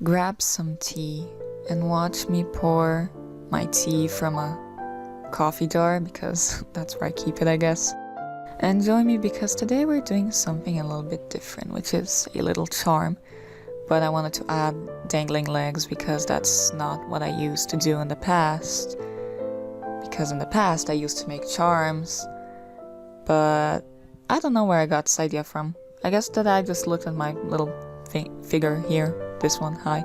Grab some tea and watch me pour my tea from a coffee jar, because that's where I keep it, I guess. And join me because today we're doing something a little bit different, which is a little charm. But I wanted to add dangling legs because that's not what I used to do in the past. Because in the past I used to make charms, but I don't know where I got this idea from. I guess that I just looked at my little figure here, this one, hi,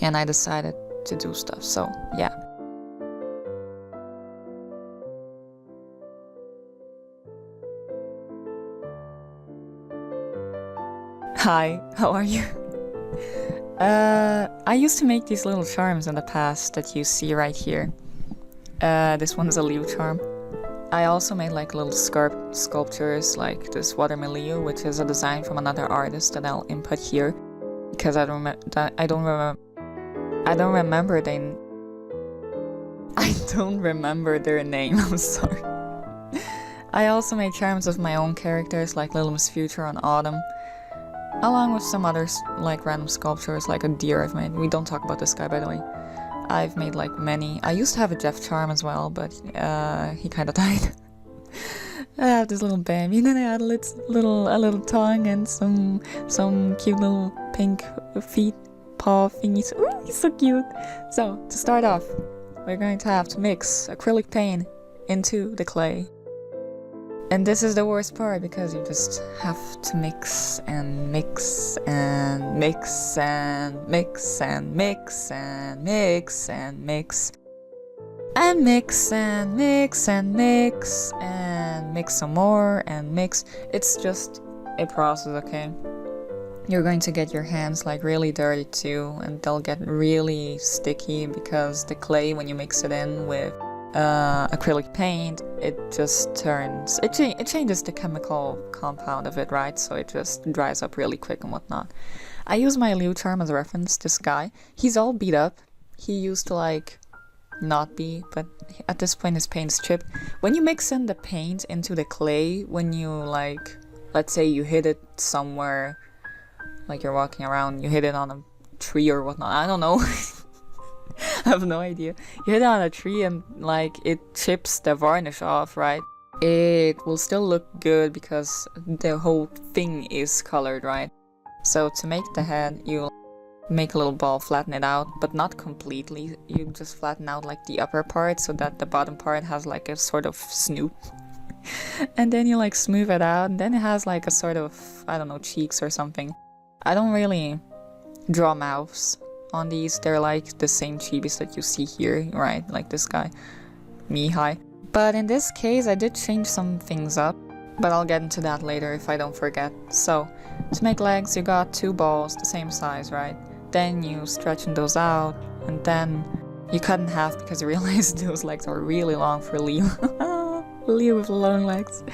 and I decided to do stuff, so yeah. Hi, how are you? I used to make these little charms in the past that you see right here. This one's a Leo charm. I also made like little sculptures like this watermelon Leo, which is a design from another artist that I'll input here because I don't remember their name. I'm sorry. I also made charms of my own characters like Little Miss Future and Autumn, along with some others like random sculptures like a deer I've made. We don't talk about this guy, by the way. I've made like many. I used to have a Jeff charm as well, but he kind of died. I have this little baby, and then I had a little tongue and some cute little pink feet, paw thingies. Ooh, he's so cute. So to start off, we're going to have to mix acrylic paint into the clay. And this is the worst part because you just have to mix and mix and mix and mix and mix and mix and mix and mix and mix and mix and mix some more and mix. It's just a process, okay? You're going to get your hands like really dirty too, and they'll get really sticky because the clay, when you mix it in with acrylic paint, it just turns, it changes the chemical compound of it, right? So it just dries up really quick and whatnot. I use my Leo charm as a reference. This guy, he's all beat up. He used to like not be, but at this point his paint's chipped. When you mix in the paint into the clay, when you like, let's say you hit it somewhere, like you're walking around, you hit it on a tree or whatnot, I don't know. I have no idea. You hit it on a tree and like it chips the varnish off, right? It will still look good because the whole thing is colored, right? So to make the head, you make a little ball, flatten it out, but not completely. You just flatten out like the upper part so that the bottom part has like a sort of snoot. And then you like smooth it out, and then it has like a sort of, I don't know, cheeks or something. I don't really draw mouths on these. They're like the same chibis that you see here, right? Like this guy, me, hi. But in this case I did change some things up, but I'll get into that later if I don't forget. So to make legs, you got two balls the same size, right? Then you stretching those out, and then you cut in half because you realize those legs are really long for Leo. Leo with long legs.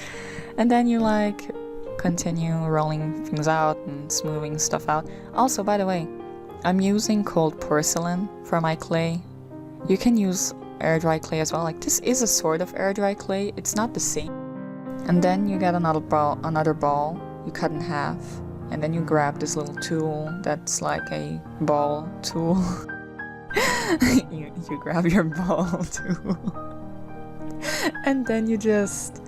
And then you like continue rolling things out and smoothing stuff out. Also, by the way, I'm using cold porcelain for my clay. You can use air dry clay as well. Like this is a sort of air dry clay. It's not the same. And then you get another ball. You cut in half, and then you grab this little tool that's like a ball tool. you grab your ball tool, and then you just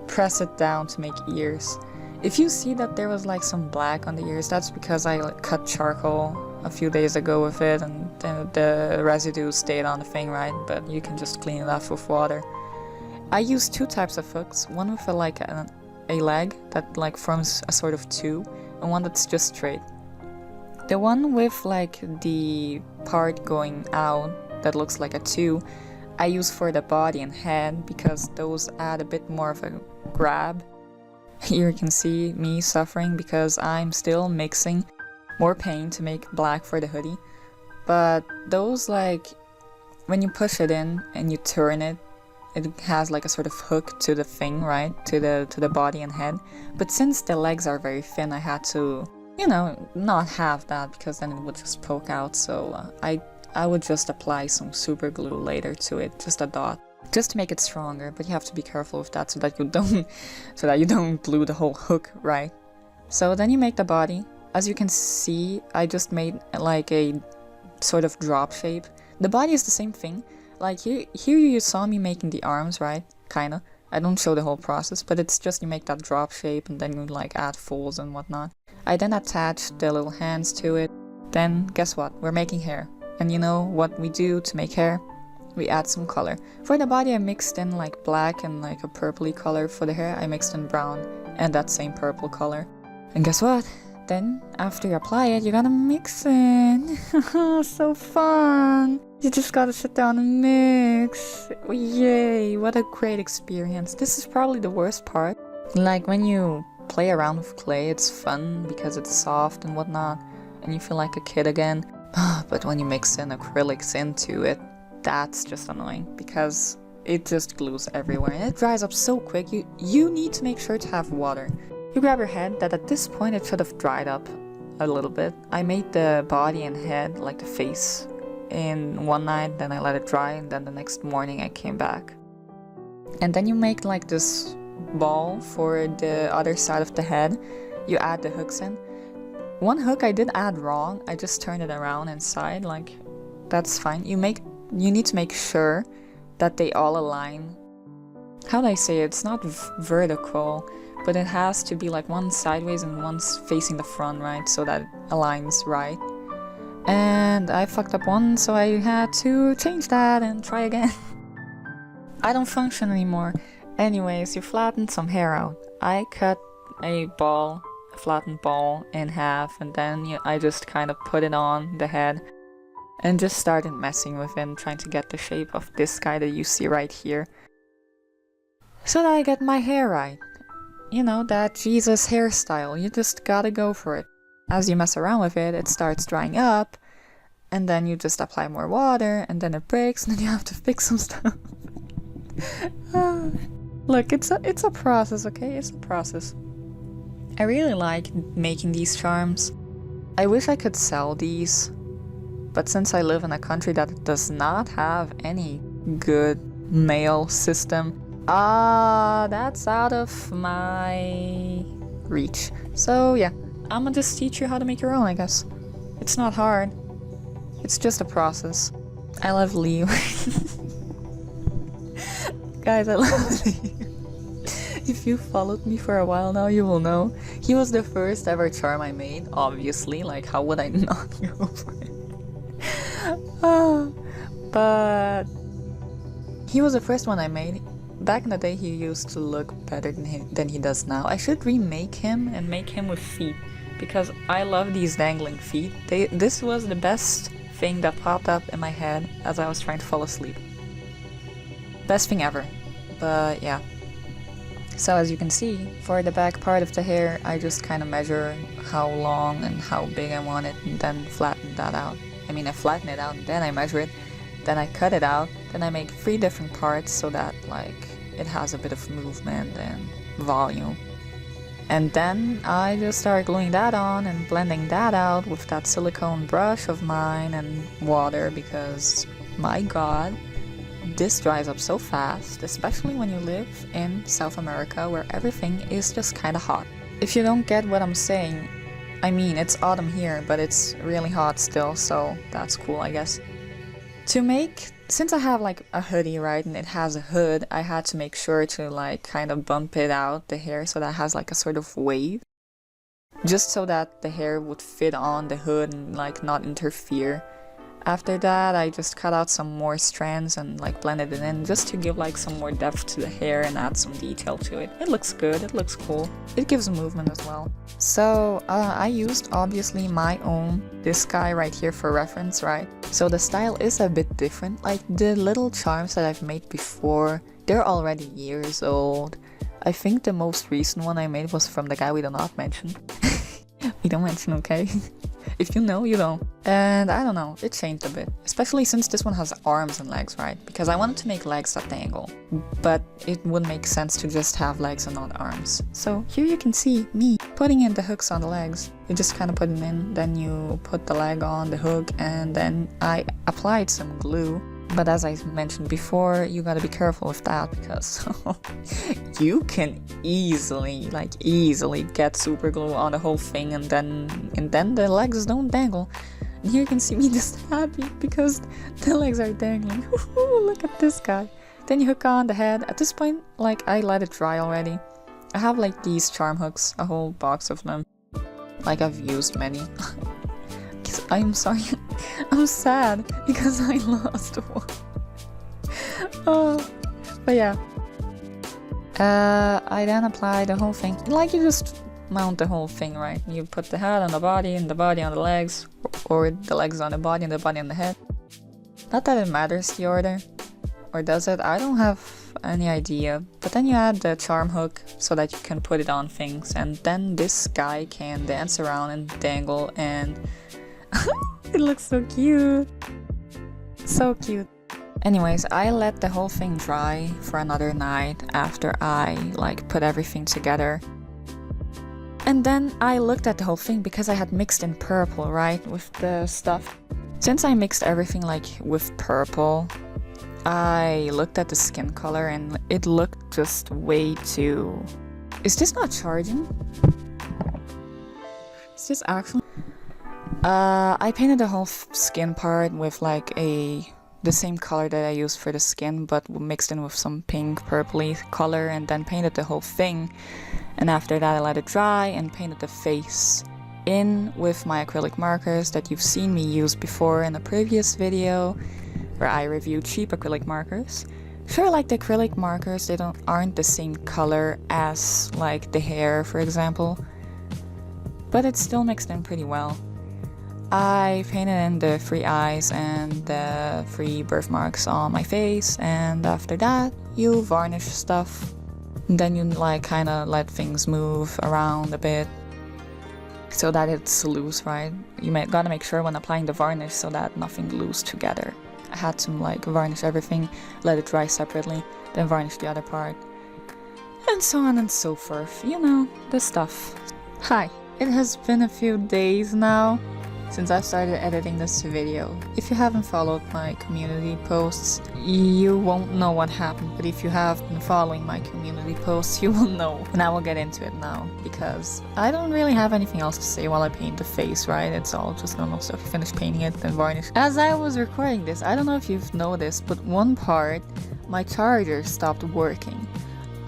press it down to make ears. If you see that there was like some black on the ears, that's because I like, cut charcoal a few days ago with it, and then the residue stayed on the thing, right? But you can just clean it off with water. I use two types of hooks, one with a leg that like forms a sort of two, and one that's just straight. The one with like the part going out that looks like a two, I use for the body and head because those add a bit more of a grab. Here you can see me suffering because I'm still mixing more paint to make black for the hoodie. But those, like, when you push it in and you turn it, it has like a sort of hook to the thing, right? To the body and head. But since the legs are very thin, I had to, you know, not have that because then it would just poke out. So I would just apply some super glue later to it, just a dot, just to make it stronger. But you have to be careful with that so that you don't glue the whole hook, right? So then you make the body. As you can see, I just made like a sort of drop shape. The body is the same thing. Like here you saw me making the arms, right? Kinda. I don't show the whole process, but it's just you make that drop shape and then you like add folds and whatnot. I then attached the little hands to it. Then guess what? We're making hair. And you know what we do to make hair? We add some color. For the body I mixed in like black and like a purpley color. For the hair I mixed in brown and that same purple color. And guess what? Then after you apply it, you gotta mix it. So fun! You just gotta sit down and mix. Yay, what a great experience. This is probably the worst part. Like when you play around with clay, it's fun because it's soft and whatnot, and you feel like a kid again. But when you mix in acrylics into it, that's just annoying because it just glues everywhere and it dries up so quick. You need to make sure to have water. You grab your head, that at this point it should have dried up a little bit. I made the body and head, like the face, in one night, then I let it dry, and then the next morning I came back. And then you make like this ball for the other side of the head. You add the hooks in. One hook I did add wrong, I just turned it around inside, like that's fine. You need to make sure that they all align. How do I say it? It's not vertical, but it has to be like one sideways and one's facing the front, right? So that it aligns right. And I fucked up one, so I had to change that and try again. I don't function anymore. Anyways, you flatten some hair out. I cut a flattened ball in half, and then I just kind of put it on the head and just started messing with it and trying to get the shape of this guy that you see right here. So that I get my hair right. You know, that Jesus hairstyle, you just gotta go for it. As you mess around with it, it starts drying up, and then you just apply more water, and then it breaks, and then you have to fix some stuff. Look, it's a process, okay? It's a process. I really like making these charms. I wish I could sell these, but since I live in a country that does not have any good mail system, that's out of my reach. So yeah, I'm gonna just teach you how to make your own, I guess. It's not hard. It's just a process. I love Leo. Guys, I love Leo. If you followed me for a while now, you will know. He was the first ever charm I made, obviously. Like, how would I not go for it? But he was the first one I made. Back in the day, he used to look better than he does now. I should remake him and make him with feet, because I love these dangling feet. This was the best thing that popped up in my head as I was trying to fall asleep. Best thing ever. But yeah. So as you can see, for the back part of the hair, I just kind of measure how long and how big I want it, and then flatten that out. I mean, I flatten it out, and then I measure it, then I cut it out, then I make 3 different parts so that, like, it has a bit of movement and volume. And then I just start gluing that on and blending that out with that silicone brush of mine and water, because, my god, this dries up so fast, especially when you live in South America where everything is just kind of hot. If you don't get what I'm saying, I mean, it's autumn here, but it's really hot still, so that's cool, I guess. Since I have like a hoodie, right, and it has a hood, I had to make sure to like kind of bump it out, the hair, so that it has like a sort of wave. Just so that the hair would fit on the hood and like not interfere. After that, I just cut out some more strands and like blended it in just to give like some more depth to the hair and add some detail to it. It looks good, it looks cool. It gives movement as well. So I used obviously my own, this guy right here for reference, right? So the style is a bit different. Like the little charms that I've made before, they're already years old. I think the most recent one I made was from the guy we do not mention. We don't mention, okay? If you know, you know. And I don't know, it changed a bit. Especially since this one has arms and legs, right? Because I wanted to make legs at the angle. But it would make sense to just have legs and not arms. So here you can see me putting in the hooks on the legs. You just kind of put it in, then you put the leg on the hook, and then I applied some glue. But as I mentioned before, you gotta be careful with that because you can easily get super glue on the whole thing, and then the legs don't dangle. And here you can see me just happy because the legs are dangling. Look at this guy. Then you hook on the head. At this point, like, I let it dry already. I have like these charm hooks, a whole box of them. Like, I've used many. I'm sorry. I'm sad because I lost one. Oh, but yeah. I then apply the whole thing. Like, you just mount the whole thing, right? You put the head on the body and the body on the legs, or the legs on the body and the body on the head. Not that it matters the order, or does it? I don't have any idea. But then you add the charm hook so that you can put it on things, and then this guy can dance around and dangle, and it looks so cute. So cute. Anyways, I let the whole thing dry for another night after I like put everything together. And then I looked at the whole thing because I had mixed in purple, right, with the stuff. Since I mixed everything like with purple, I looked at the skin color and it looked just way too... Is this not charging? Is this actually... I painted the whole skin part with like the same color that I used for the skin, but mixed in with some pink purpley color, and then painted the whole thing. And after that I let it dry and painted the face in with my acrylic markers that you've seen me use before in a previous video where I reviewed cheap acrylic markers. Sure, like the acrylic markers, they aren't the same color as like the hair, for example, but it's still mixed in pretty well. I painted in the 3 eyes and the 3 birthmarks on my face, and after that you varnish stuff. And then you like kind of let things move around a bit so that it's loose, right? You gotta make sure when applying the varnish so that nothing glues together. I had to like varnish everything, let it dry separately, then varnish the other part, and so on and so forth. You know, the stuff. Hi, it has been a few days now since I started editing this video. If you haven't followed my community posts, you won't know what happened, but if you have been following my community posts, you will know. And I will get into it now, because I don't really have anything else to say while I paint the face, right? It's all just normal stuff. You finish painting it, then varnish. As I was recording this, I don't know if you've noticed, but one part, my charger stopped working.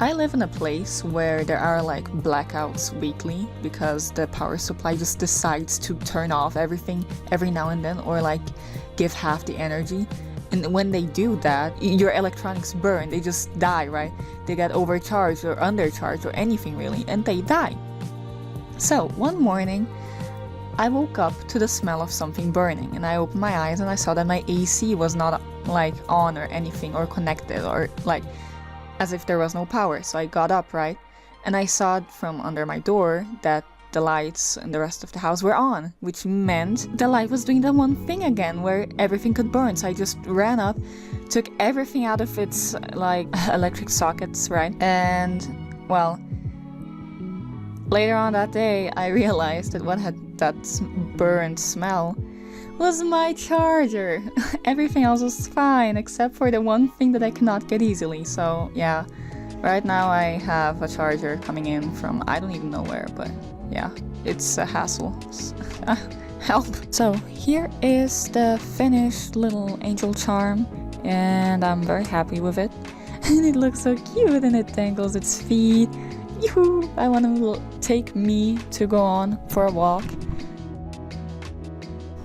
I live in a place where there are like blackouts weekly because the power supply just decides to turn off everything every now and then, or like give half the energy. And when they do that, your electronics burn, they just die, right? They get overcharged or undercharged or anything really, and they die. So one morning, I woke up to the smell of something burning, and I opened my eyes and I saw that my AC was not like on or anything or connected, or like as if there was no power. So I got up, right? And I saw from under my door that the lights in the rest of the house were on, which meant the light was doing the one thing again where everything could burn. So I just ran up, took everything out of its like electric sockets, right? And well, later on that day I realized that what had that burnt smell was my charger. Everything else was fine except for the one thing that I cannot get easily. So yeah, right now I have a charger coming in from I don't even know where, but yeah, it's a hassle. Help. So here is the finished little angel charm, and I'm very happy with it. And it looks so cute, and it dangles its feet. Yoo-hoo! I want to take me to go on for a walk.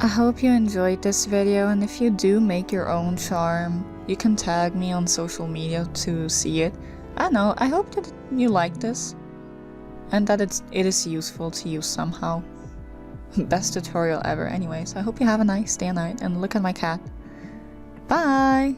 I hope you enjoyed this video, and if you do make your own charm, you can tag me on social media to see it. I don't know, I hope that you like this and that it is useful to you somehow. Best tutorial ever anyways. I hope you have a nice day and night, and look at my cat. Bye!